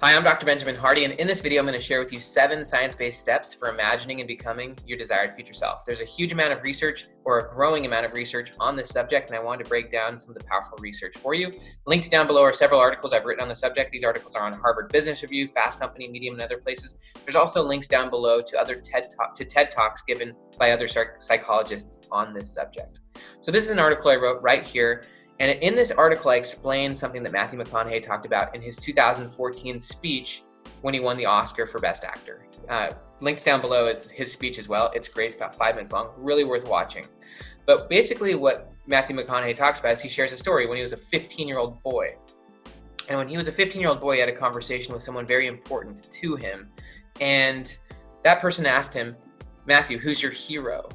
Hi, I'm Dr. Benjamin Hardy, and in this video, I'm going to share with you 7 science-based steps for imagining and becoming your desired future self. There's a huge amount of research, or a growing amount of research on this subject, and I wanted to break down some of the powerful research for you. Linked down below are several articles I've written on the subject. These articles are on Harvard Business Review, Fast Company, Medium, and other places. There's also links down below to other TED Talks given by other psychologists on this subject. So this is an article I wrote right here. And in this article, I explained something that Matthew McConaughey talked about in his 2014 speech when he won the Oscar for Best Actor. Linked down below is his speech as well. It's great. It's about 5 minutes long. Really worth watching. But basically what Matthew McConaughey talks about is he shares a story when he was a 15-year-old boy. And when he was a 15-year-old boy, he had a conversation with someone very important to him. And that person asked him, Matthew, who's your hero?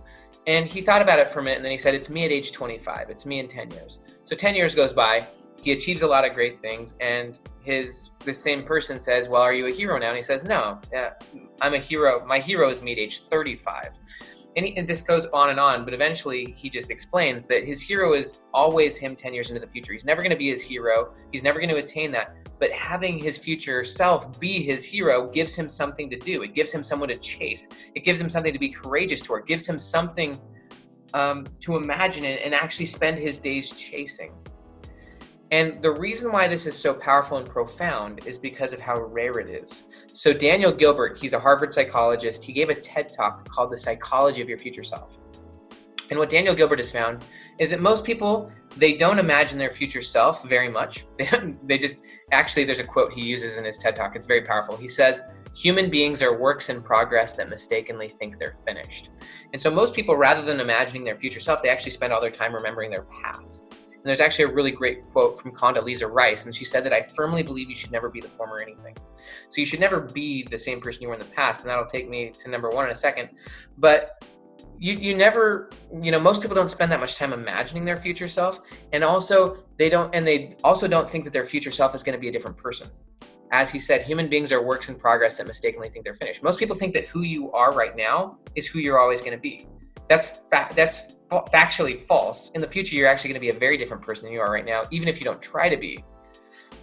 And he thought about it for a minute, and then he said, it's me at age 25. It's me in 10 years. So 10 years goes by. He achieves a lot of great things, and this same person says, well, are you a hero now? And he says, no, I'm a hero. My hero is me at age 35. And this goes on, but eventually he just explains that his hero is always him 10 years into the future. He's never going to be his hero. He's never going to attain that. But having his future self be his hero gives him something to do. It gives him someone to chase. It gives him something to be courageous toward. It gives him something to imagine and actually spend his days chasing. And the reason why this is so powerful and profound is because of how rare it is. So Daniel Gilbert, he's a Harvard psychologist. He gave a TED Talk called The Psychology of Your Future Self. And what Daniel Gilbert has found is that most people, they don't imagine their future self very much. Actually, there's a quote he uses in his TED Talk. It's very powerful. He says, human beings are works in progress that mistakenly think they're finished. And so most people, rather than imagining their future self, they actually spend all their time remembering their past. And there's actually a really great quote from Condoleezza Rice, and she said that I firmly believe you should never be the former anything. So you should never be the same person you were in the past, and that'll take me to number 1 in a second. But you never, most people don't spend that much time imagining their future self, and also they don't think that their future self is going to be a different person. As he said, human beings are works in progress that mistakenly think they're finished. Most people think that who you are right now is who you're always going to be. That's factually false. In the future, you're actually going to be a very different person than you are right now, even if you don't try to be.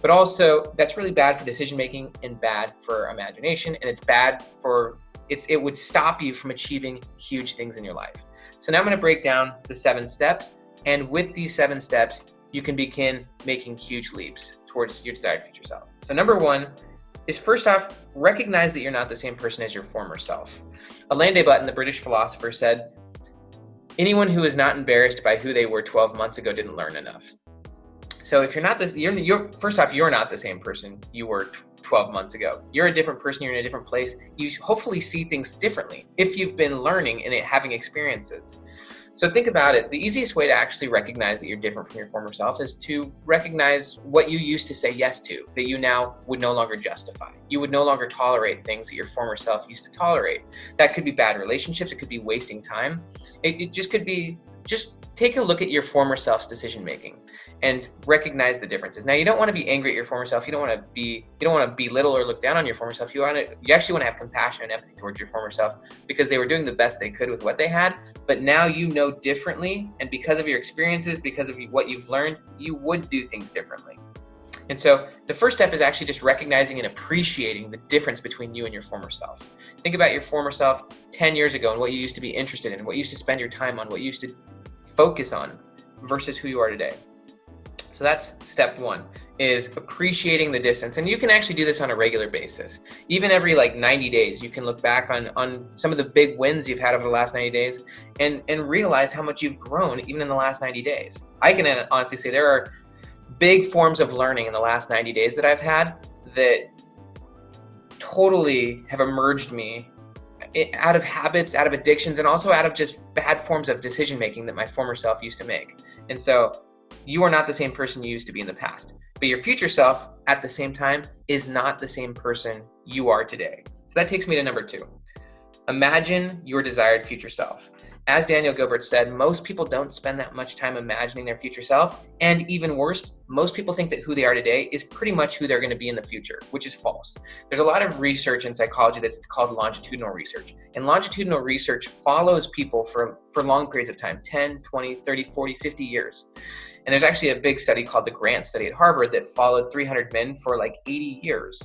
But also, that's really bad for decision making and bad for imagination, and it's bad for it would stop you from achieving huge things in your life. So now I'm going to break down the 7 steps, and with these 7 steps, you can begin making huge leaps towards your desired future self. So number 1 is, first off, recognize that you're not the same person as your former self. Alain de Botton, the British philosopher, said, anyone who is not embarrassed by who they were 12 months ago didn't learn enough. So if you're not first off, you're not the same person you were 12 months ago. You're a different person. You're in a different place. You hopefully see things differently if you've been learning and having experiences. So think about it. The easiest way to actually recognize that you're different from your former self is to recognize what you used to say yes to, that you now would no longer justify. You would no longer tolerate things that your former self used to tolerate. That could be bad relationships. It could be wasting time. It just could be, just take a look at your former self's decision making and recognize the differences. Now, you don't want to be angry at your former self. You don't want to belittle or look down on your former self. You actually want to have compassion and empathy towards your former self because they were doing the best they could with what they had. But now you know differently, and because of your experiences, because of what you've learned, you would do things differently. And so the first step is actually just recognizing and appreciating the difference between you and your former self. Think about your former self 10 years ago and what you used to be interested in, what you used to spend your time on, what you used to focus on versus who you are today. So that's step 1, is appreciating the distance. And you can actually do this on a regular basis. Even every 90 days, you can look back on some of the big wins you've had over the last 90 days and realize how much you've grown even in the last 90 days. I can honestly say there are big forms of learning in the last 90 days that I've had that totally have emerged me out of habits, out of addictions, and also out of just bad forms of decision making that my former self used to make. And so you are not the same person you used to be in the past, but your future self at the same time is not the same person you are today. So that takes me to number 2. Imagine your desired future self. As Daniel Gilbert said, most people don't spend that much time imagining their future self. And even worse, most people think that who they are today is pretty much who they're going to be in the future, which is false. There's a lot of research in psychology that's called longitudinal research. And longitudinal research follows people for long periods of time, 10, 20, 30, 40, 50 years. And there's actually a big study called the Grant study at Harvard that followed 300 men for 80 years.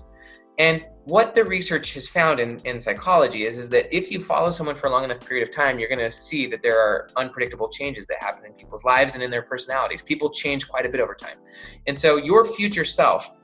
And what the research has found in psychology is that if you follow someone for a long enough period of time, you're going to see that there are unpredictable changes that happen in people's lives and in their personalities. People change quite a bit over time. And so your future self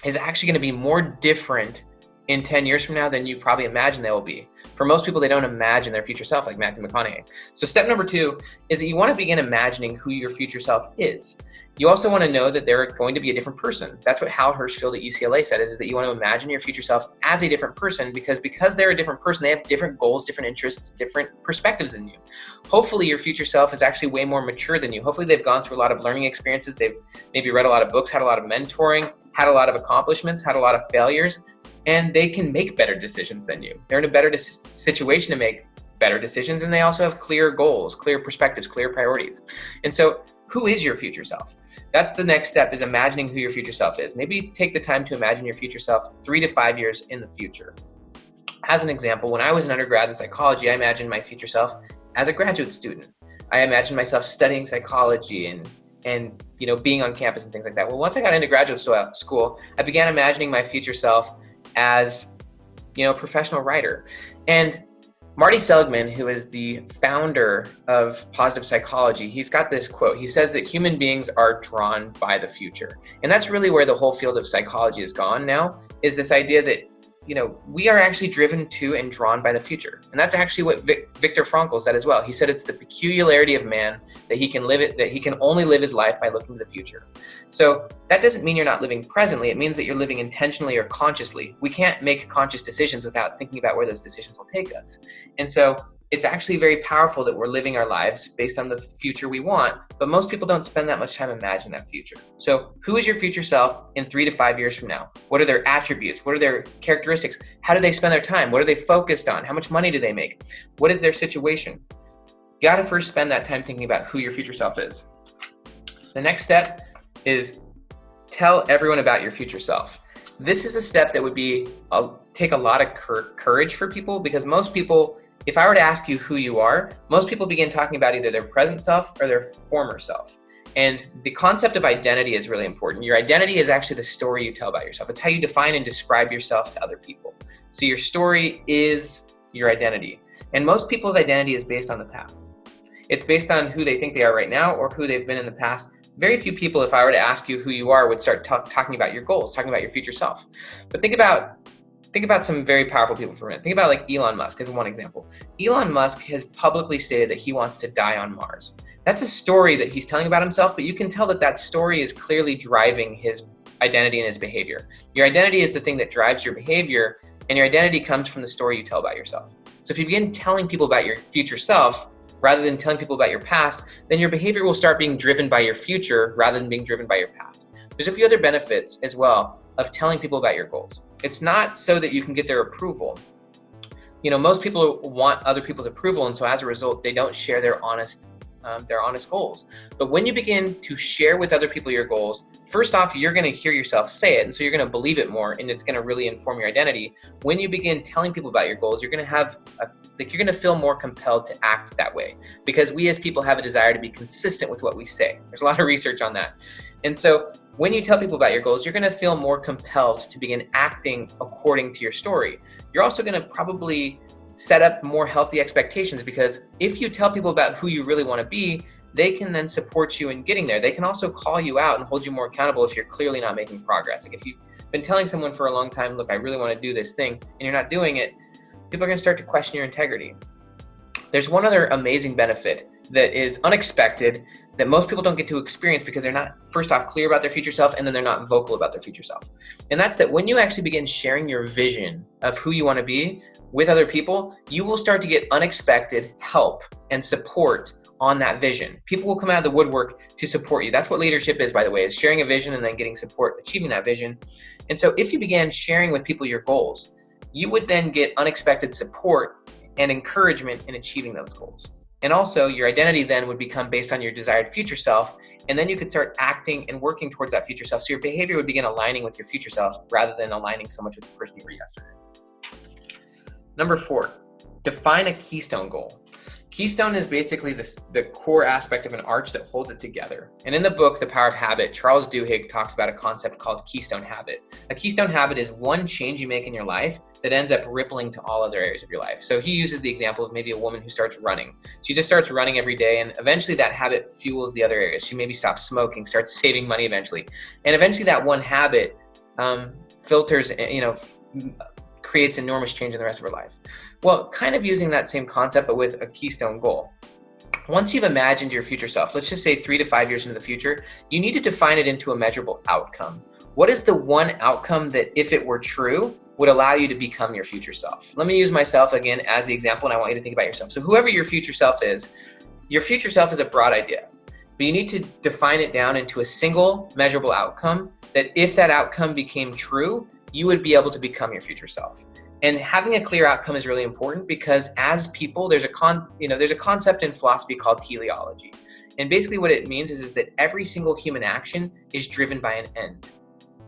is actually going to be more different in 10 years from now than you probably imagine they will be. For most people, they don't imagine their future self like Matthew McConaughey. So step number 2 is that you want to begin imagining who your future self is. You also want to know that they're going to be a different person. That's what Hal Hirschfield at UCLA said, is that you want to imagine your future self as a different person because they're a different person, they have different goals, different interests, different perspectives than you. Hopefully your future self is actually way more mature than you. Hopefully they've gone through a lot of learning experiences. They've maybe read a lot of books, had a lot of mentoring, had a lot of accomplishments, had a lot of failures, and they can make better decisions than you. They're in a better situation to make better decisions, and they also have clear goals, clear perspectives, clear priorities. And so who is your future self? That's the next step, is imagining who your future self is. Maybe take the time to imagine your future self 3 to 5 years in the future. As an example, when I was an undergrad in psychology, I imagined my future self as a graduate student. I imagined myself studying psychology and being on campus and things like that. Well, once I got into graduate school, I began imagining my future self as, a professional writer. And Marty Seligman, who is the founder of positive psychology, he's got this quote. He says that human beings are drawn by the future. And that's really where the whole field of psychology has gone now, is this idea that we are actually driven to and drawn by the future. And that's actually what Viktor Frankl said as well. He said it's the peculiarity of man that he can only live his life by looking to the future. So that doesn't mean you're not living presently. It means that you're living intentionally or consciously. We can't make conscious decisions without thinking about where those decisions will take us. And so it's actually very powerful that we're living our lives based on the future we want, but most people don't spend that much time imagining that future. So who is your future self in 3 to 5 years from now? What are their attributes? What are their characteristics? How do they spend their time? What are they focused on? How much money do they make? What is their situation? You gotta first spend that time thinking about who your future self is. The next step is tell everyone about your future self. This is a step that would take a lot of courage for people, because most people, if I were to ask you who you are, most people begin talking about either their present self or their former self. And the concept of identity is really important. Your identity is actually the story you tell about yourself. It's how you define and describe yourself to other people. So your story is your identity. And most people's identity is based on the past. It's based on who they think they are right now or who they've been in the past. Very few people, if I were to ask you who you are, would start talking about your goals, talking about your future self. But think about some very powerful people for a minute. Think about like Elon Musk as one example. Elon Musk has publicly stated that he wants to die on Mars. That's a story that he's telling about himself, but you can tell that story is clearly driving his identity and his behavior. Your identity is the thing that drives your behavior, and your identity comes from the story you tell about yourself. So if you begin telling people about your future self, rather than telling people about your past, then your behavior will start being driven by your future rather than being driven by your past. There's a few other benefits as well of telling people about your goals. It's not so that you can get their approval. Most people want other people's approval, and so as a result, they don't share their honest goals. But when you begin to share with other people your goals, first off, you're going to hear yourself say it, and so you're going to believe it more, and it's going to really inform your identity. When you begin telling people about your goals, you're going to feel more compelled to act that way, because we as people have a desire to be consistent with what we say. There's a lot of research on that. And so when you tell people about your goals, you're going to feel more compelled to begin acting according to your story. You're also going to probably set up more healthy expectations, because if you tell people about who you really want to be, they can then support you in getting there. They can also call you out and hold you more accountable if you're clearly not making progress. Like if you've been telling someone for a long time, look, I really want to do this thing, and you're not doing it, people are going to start to question your integrity. There's one other amazing benefit that is unexpected that most people don't get to experience because they're not, first off, clear about their future self, and then they're not vocal about their future self. And that's that when you actually begin sharing your vision of who you want to be with other people, you will start to get unexpected help and support on that vision. People will come out of the woodwork to support you. That's what leadership is, by the way, is sharing a vision and then getting support, achieving that vision. And so if you began sharing with people your goals, you would then get unexpected support and encouragement in achieving those goals. And also your identity then would become based on your desired future self. And then you could start acting and working towards that future self. So your behavior would begin aligning with your future self rather than aligning so much with the person you were yesterday. Number 4, define a Keystone goal. Keystone is basically the core aspect of an arch that holds it together. And in the book, The Power of Habit, Charles Duhigg talks about a concept called Keystone Habit. A Keystone Habit is one change you make in your life that ends up rippling to all other areas of your life. So he uses the example of maybe a woman who starts running. She just starts running every day, and eventually that habit fuels the other areas. She maybe stops smoking, starts saving money eventually. And eventually that one habit filters, creates enormous change in the rest of her life. Well, kind of using that same concept, but with a keystone goal. Once you've imagined your future self, let's just say 3 to 5 years into the future, you need to define it into a measurable outcome. What is the one outcome that, if it were true, would allow you to become your future self? Let me use myself again as the example, and I want you to think about yourself. So whoever your future self is a broad idea, but you need to define it down into a single measurable outcome that, if that outcome became true, you would be able to become your future self. And having a clear outcome is really important, because as people, there's a concept in philosophy called teleology. And basically what it means is that every single human action is driven by an end.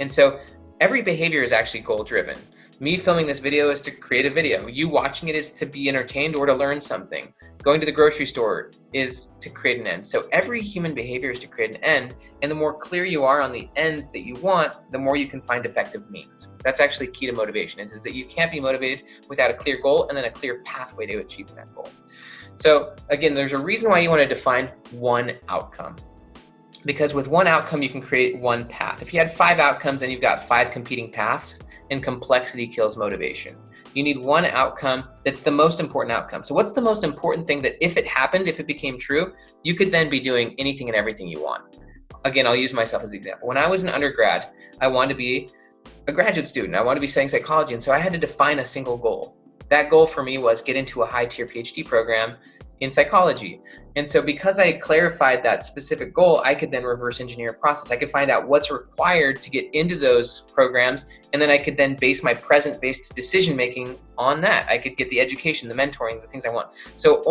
And so every behavior is actually goal driven. Me filming this video is to create a video. You watching it is to be entertained or to learn something. Going to the grocery store is to create an end. So every human behavior is to create an end. And the more clear you are on the ends that you want, the more you can find effective means. That's actually key to motivation, is that you can't be motivated without a clear goal and then a clear pathway to achieving that goal. So again, there's a reason why you want to define one outcome. Because with one outcome, you can create one path. If you had 5 outcomes and you've got 5 competing paths, and complexity kills motivation. You need one outcome that's the most important outcome. So what's the most important thing that, if it happened, if it became true, you could then be doing anything and everything you want? Again, I'll use myself as an example. When I was an undergrad, I wanted to be a graduate student. I wanted to be studying psychology, and so I had to define a single goal. That goal for me was get into a high-tier PhD program in psychology. And so because I clarified that specific goal, I could then reverse engineer a process. I could find out what's required to get into those programs, and then I could then base my present-based decision-making on that. I could get the education, the mentoring, the things I want. So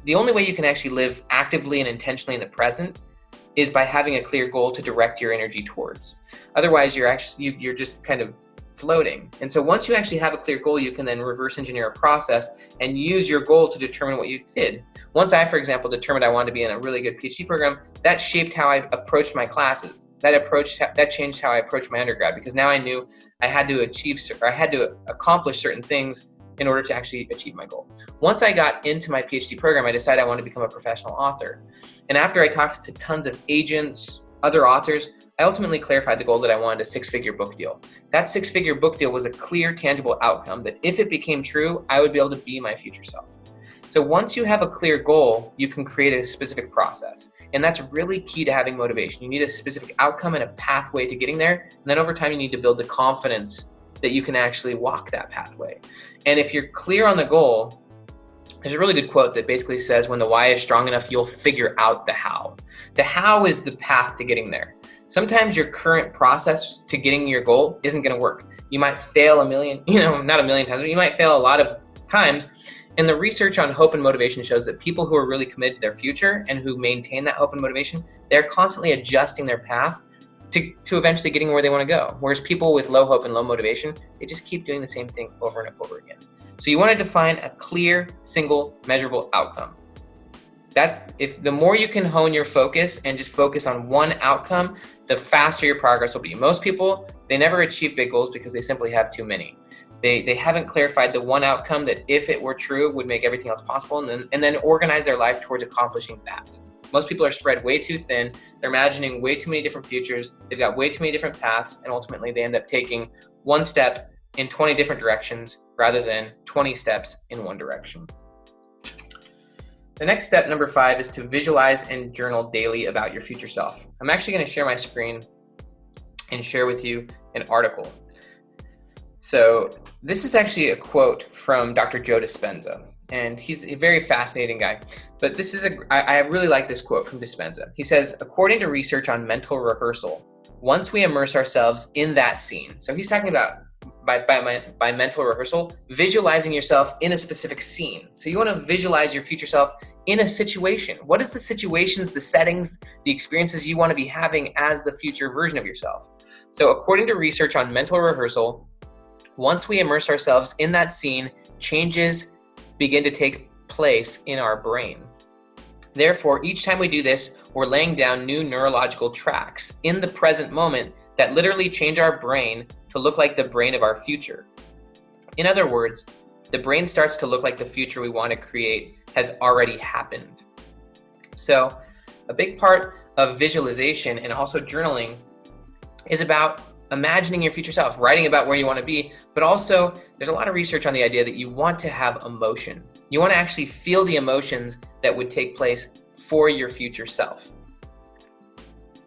the only way you can actually live actively and intentionally in the present is by having a clear goal to direct your energy towards. Otherwise, you're just kind of floating. And so once you actually have a clear goal, you can then reverse engineer a process and use your goal to determine what you did. Once I, for example, determined I wanted to be in a really good PhD program, that shaped how I approached my classes. That changed how I approached my undergrad, because now I knew I had to accomplish certain things in order to actually achieve my goal. Once I got into my PhD program, I decided I wanted to become a professional author. And after I talked to tons of agents, other authors, I ultimately clarified the goal that I wanted a 6-figure book deal. That 6-figure book deal was a clear, tangible outcome that, if it became true, I would be able to be my future self. So once you have a clear goal, you can create a specific process. And that's really key to having motivation. You need a specific outcome and a pathway to getting there. And then over time, you need to build the confidence that you can actually walk that pathway. And if you're clear on the goal, there's a really good quote that basically says, when the why is strong enough, you'll figure out the how. The how is the path to getting there. Sometimes your current process to getting your goal isn't going to work. You might fail not a million times, but you might fail a lot of times. And the research on hope and motivation shows that people who are really committed to their future and who maintain that hope and motivation, they're constantly adjusting their path to eventually getting where they want to go. Whereas people with low hope and low motivation, they just keep doing the same thing over and over again. So you want to define a clear, single, measurable outcome. The more you can hone your focus and just focus on one outcome, the faster your progress will be. Most people, they never achieve big goals because they simply have too many. They haven't clarified the one outcome that, if it were true, would make everything else possible, and then organize their life towards accomplishing that. Most people are spread way too thin. They're imagining way too many different futures. They've got way too many different paths, and ultimately they end up taking one step in 20 different directions rather than 20 steps in one direction. The next step, number 5, is to visualize and journal daily about your future self. I'm actually going to share my screen and share with you an article. So this is actually a quote from Dr. Joe Dispenza, and he's a very fascinating guy. But I really like this quote from Dispenza. He says, according to research on mental rehearsal, once we immerse ourselves in that scene, so he's talking about by mental rehearsal, visualizing yourself in a specific scene. So you want to visualize your future self in a situation. What is the situations, the settings, the experiences you want to be having as the future version of yourself? So according to research on mental rehearsal, once we immerse ourselves in that scene, changes begin to take place in our brain. Therefore, each time we do this, we're laying down new neurological tracks in the present moment that literally change our brain to look like the brain of our future. In other words, the brain starts to look like the future we want to create has already happened. So a big part of visualization and also journaling is about imagining your future self, writing about where you want to be, but also there's a lot of research on the idea that you want to have emotion. You want to actually feel the emotions that would take place for your future self.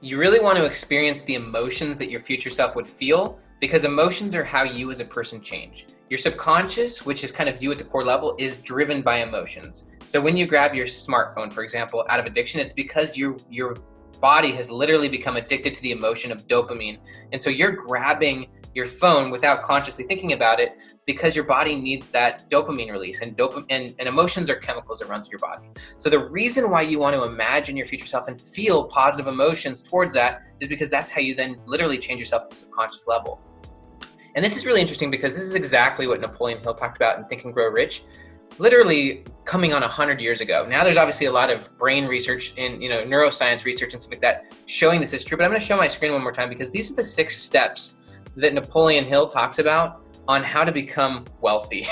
You really want to experience the emotions that your future self would feel, because emotions are how you as a person change. Your subconscious, which is kind of you at the core level, is driven by emotions. So when you grab your smartphone, for example, out of addiction, it's because your body has literally become addicted to the emotion of dopamine. And so you're grabbing your phone without consciously thinking about it because your body needs that dopamine release, and emotions are chemicals that run through your body. So the reason why you want to imagine your future self and feel positive emotions towards that is because that's how you then literally change yourself at the subconscious level. And this is really interesting because this is exactly what Napoleon Hill talked about in Think and Grow Rich, literally coming on 100 years ago. Now there's obviously a lot of brain research and neuroscience research and stuff like that showing this is true, but I'm going to show my screen one more time because these are the 6 steps that Napoleon Hill talks about on how to become wealthy.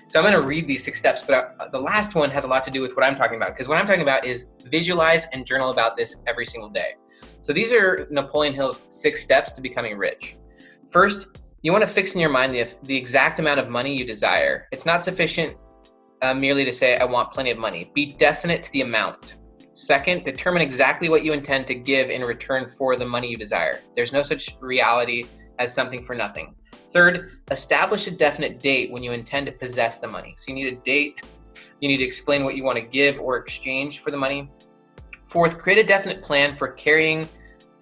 So I'm going to read these 6 steps, but the last one has a lot to do with what I'm talking about, because what I'm talking about is visualize and journal about this every single day. So these are Napoleon Hill's 6 steps to becoming rich. First, you want to fix in your mind the exact amount of money you desire. It's not sufficient merely to say, I want plenty of money. Be definite to the amount. Second, determine exactly what you intend to give in return for the money you desire. There's no such reality as something for nothing. Third, establish a definite date when you intend to possess the money. So you need a date. You need to explain what you want to give or exchange for the money. Fourth, create a definite plan for carrying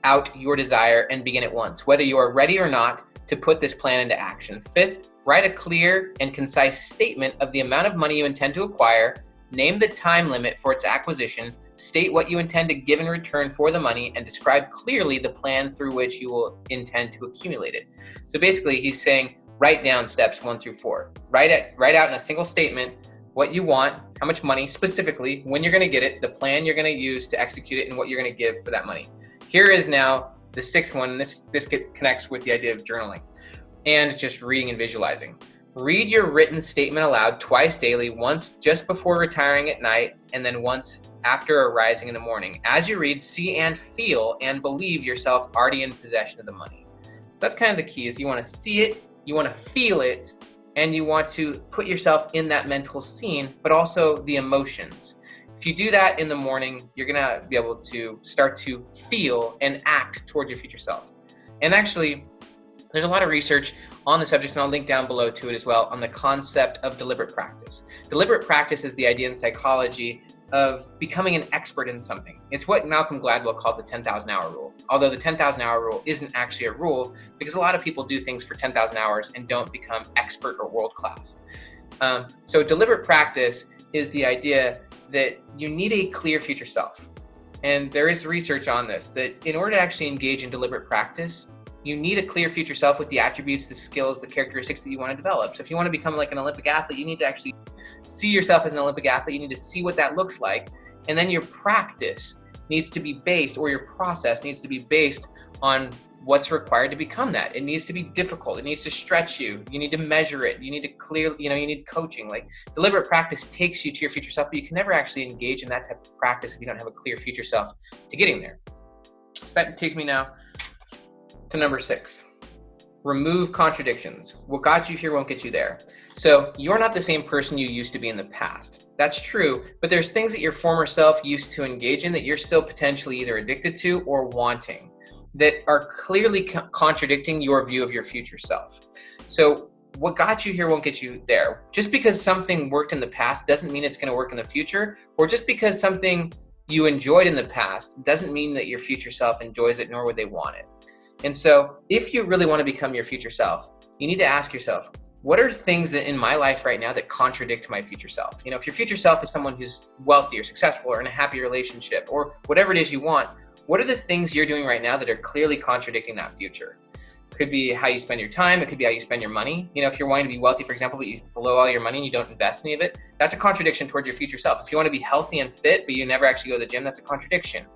out your desire and begin at once, whether you are ready or not to put this plan into action. Fifth, write a clear and concise statement of the amount of money you intend to acquire, name the time limit for its acquisition, state what you intend to give in return for the money, and describe clearly the plan through which you will intend to accumulate it. So basically he's saying, write down steps 1 through 4. Write out in a single statement what you want, how much money specifically, when you're going to get it, the plan you're going to use to execute it, and what you're going to give for that money. Here is now the 6th one. This connects with the idea of journaling and just reading and visualizing. Read your written statement aloud twice daily, once just before retiring at night, and then once after arising in the morning. As you read, see and feel and believe yourself already in possession of the money. So that's kind of the key, is you want to see it, you want to feel it, and you want to put yourself in that mental scene, but also the emotions. If you do that in the morning, you're going to be able to start to feel and act towards your future self. And actually, there's a lot of research on the subject, and I'll link down below to it as well, on the concept of deliberate practice. Deliberate practice is the idea in psychology of becoming an expert in something. It's what Malcolm Gladwell called the 10,000 hour rule. Although the 10,000 hour rule isn't actually a rule, because a lot of people do things for 10,000 hours and don't become expert or world class. So deliberate practice is the idea that you need a clear future self. And there is research on this, that in order to actually engage in deliberate practice, you need a clear future self with the attributes, the skills, the characteristics that you want to develop. So if you want to become like an Olympic athlete, you need to actually see yourself as an Olympic athlete. You need to see what that looks like. And then your practice needs to be based, or your process needs to be based on what's required to become that. It needs to be difficult. It needs to stretch you. You need to measure it. You need to clear, you need coaching. Like, deliberate practice takes you to your future self, but you can never actually engage in that type of practice if you don't have a clear future self to getting there. So that takes me now to number 6. Remove contradictions. What got you here won't get you there. So you're not the same person you used to be in the past. That's true, but there's things that your former self used to engage in that you're still potentially either addicted to or wanting, that are clearly contradicting your view of your future self. So what got you here won't get you there. Just because something worked in the past doesn't mean it's going to work in the future, or just because something you enjoyed in the past doesn't mean that your future self enjoys it, nor would they want it. And so if you really want to become your future self, you need to ask yourself, what are things that in my life right now that contradict my future self? If your future self is someone who's wealthy or successful or in a happy relationship or whatever it is you want, what are the things you're doing right now that are clearly contradicting that future? Could be how you spend your time. It could be how you spend your money. If you're wanting to be wealthy, for example, but you blow all your money and you don't invest any of it, that's a contradiction towards your future self. If you want to be healthy and fit, but you never actually go to the gym, that's a contradiction.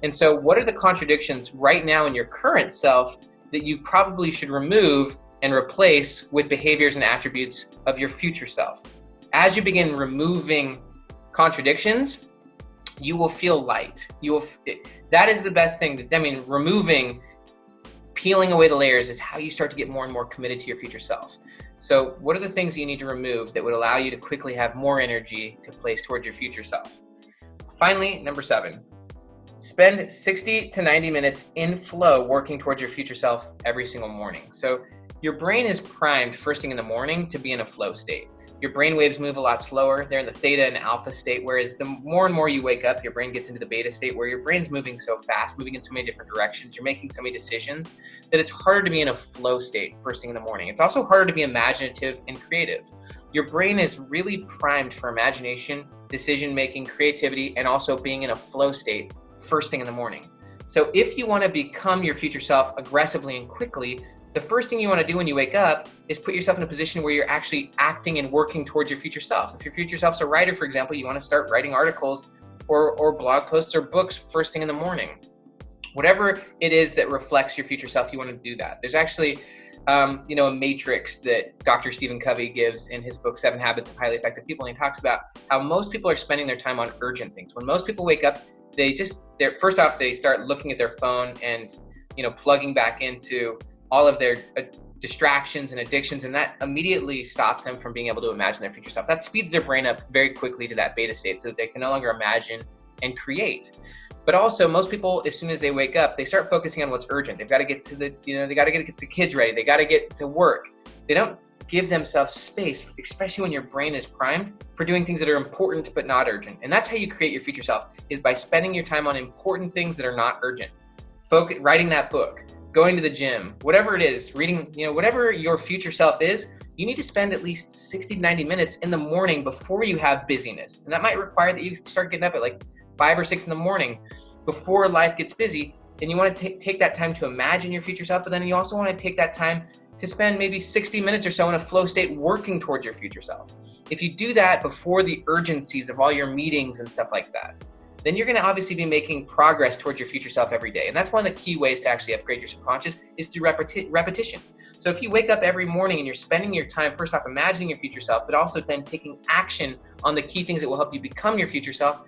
And so what are the contradictions right now in your current self that you probably should remove and replace with behaviors and attributes of your future self? As you begin removing contradictions, you will feel light. That is the best thing. Peeling away the layers is how you start to get more and more committed to your future self. So what are the things you need to remove that would allow you to quickly have more energy to place towards your future self? Finally, number 7, spend 60 to 90 minutes in flow working towards your future self every single morning. So your brain is primed first thing in the morning to be in a flow state. Your brain waves move a lot slower. They're in the theta and alpha state, whereas the more and more you wake up, your brain gets into the beta state where your brain's moving so fast, moving in so many different directions, you're making so many decisions that it's harder to be in a flow state first thing in the morning. It's also harder to be imaginative and creative. Your brain is really primed for imagination, decision-making, creativity, and also being in a flow state first thing in the morning. So if you want to become your future self aggressively and quickly, the first thing you want to do when you wake up is put yourself in a position where you're actually acting and working towards your future self. If your future self's a writer, for example, you want to start writing articles or blog posts or books first thing in the morning. Whatever it is that reflects your future self, you want to do that. There's actually a matrix that Dr. Stephen Covey gives in his book, 7 Habits of Highly Effective People. And he talks about how most people are spending their time on urgent things. When most people wake up, they start looking at their phone and, plugging back into all of their distractions and addictions, and that immediately stops them from being able to imagine their future self. That speeds their brain up very quickly to that beta state so that they can no longer imagine and create. But also, most people, as soon as they wake up, they start focusing on what's urgent. They've got to get to they got to get the kids ready. They got to get to work. They don't give themselves space, especially when your brain is primed, for doing things that are important but not urgent. And that's how you create your future self, is by spending your time on important things that are not urgent. Writing that book, going to the gym, whatever it is, reading, whatever your future self is, you need to spend at least 60 to 90 minutes in the morning before you have busyness. And that might require that you start getting up at like 5 or 6 in the morning before life gets busy. And you want to take that time to imagine your future self, but then you also want to take that time to spend maybe 60 minutes or so in a flow state working towards your future self. If you do that before the urgencies of all your meetings and stuff like that, then you're going to obviously be making progress towards your future self every day. And that's one of the key ways to actually upgrade your subconscious, is through repetition. So if you wake up every morning and you're spending your time first off imagining your future self, but also then taking action on the key things that will help you become your future self,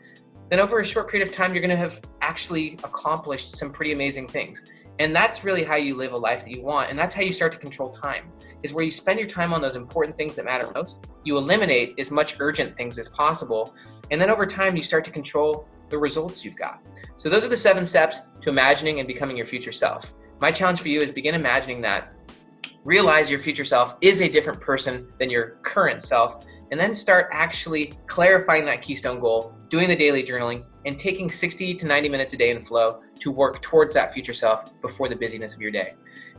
then over a short period of time, you're going to have actually accomplished some pretty amazing things. And that's really how you live a life that you want. And that's how you start to control time, is where you spend your time on those important things that matter most. You eliminate as much urgent things as possible. And then over time, you start to control the results you've got. So those are the 7 steps to imagining and becoming your future self. My challenge for you is begin imagining that. Realize your future self is a different person than your current self, and then start actually clarifying that Keystone goal, doing the daily journaling, and taking 60 to 90 minutes a day in flow to work towards that future self before the busyness of your day.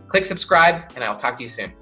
Click subscribe, and I'll talk to you soon.